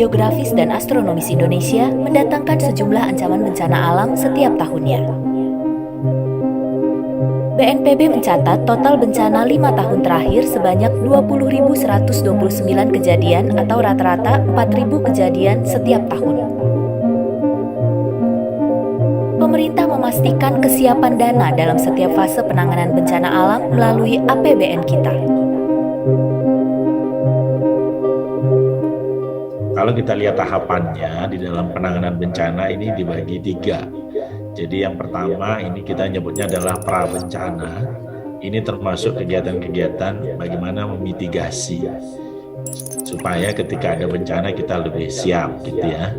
Geografis dan Astronomis Indonesia mendatangkan sejumlah ancaman bencana alam setiap tahunnya. BNPB mencatat total bencana 5 tahun terakhir sebanyak 20.129 kejadian atau rata-rata 4.000 kejadian setiap tahun. Pemerintah memastikan kesiapan dana dalam setiap fase penanganan bencana alam melalui APBN kita. Kalau kita lihat tahapannya di dalam penanganan bencana ini dibagi 3. Jadi yang pertama ini kita nyebutnya adalah prabencana. Ini termasuk kegiatan-kegiatan bagaimana memitigasi supaya ketika ada bencana kita lebih siap gitu ya.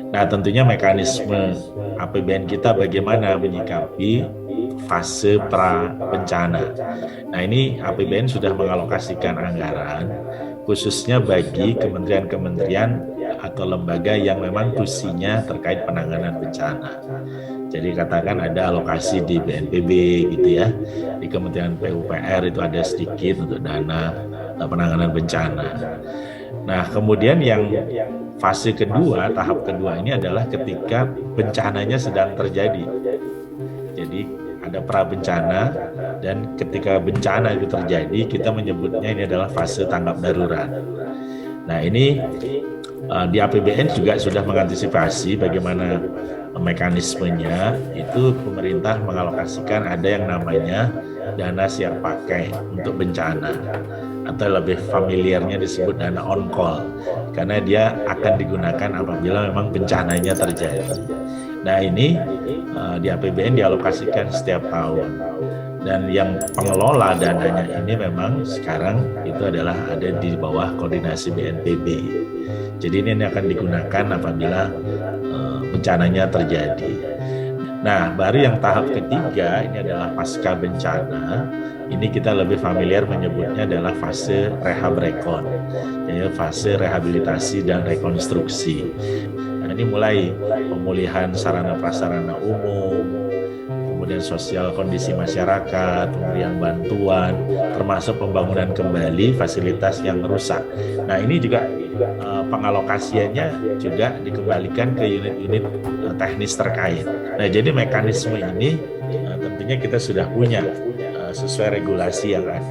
Nah tentunya mekanisme APBN kita bagaimana menyikapi fase pra-bencana. Nah ini APBN sudah mengalokasikan anggaran khususnya bagi kementerian-kementerian atau lembaga yang memang fungsinya terkait penanganan bencana. Jadi katakan ada alokasi di BNPB gitu ya, di Kementerian PUPR itu ada sedikit untuk dana penanganan bencana. Nah kemudian yang fase kedua, tahap kedua ini adalah ketika bencananya sedang terjadi. Jadi ada prabencana dan ketika bencana itu terjadi kita menyebutnya ini adalah fase tanggap darurat. Nah ini di APBN juga sudah mengantisipasi bagaimana mekanismenya. Itu pemerintah mengalokasikan ada yang namanya dana siap pakai untuk bencana atau lebih familiarnya disebut dana on call karena dia akan digunakan apabila memang bencananya terjadi. Nah ini di APBN dialokasikan setiap tahun dan yang pengelola dananya ini memang sekarang itu adalah ada di bawah koordinasi BNPB. Jadi ini akan digunakan apabila bencananya terjadi. Nah, baru yang tahap ketiga ini adalah pasca bencana. Ini kita lebih familiar menyebutnya adalah fase rehab rekon, ya, fase rehabilitasi dan rekonstruksi. Nah, ini mulai pemulihan sarana prasarana umum, kemudian sosial kondisi masyarakat, pemberian bantuan, termasuk pembangunan kembali fasilitas yang rusak. Nah ini juga pengalokasiannya juga dikembalikan ke unit-unit teknis terkait. Nah jadi mekanisme ini tentunya kita sudah punya sesuai regulasi yang ada.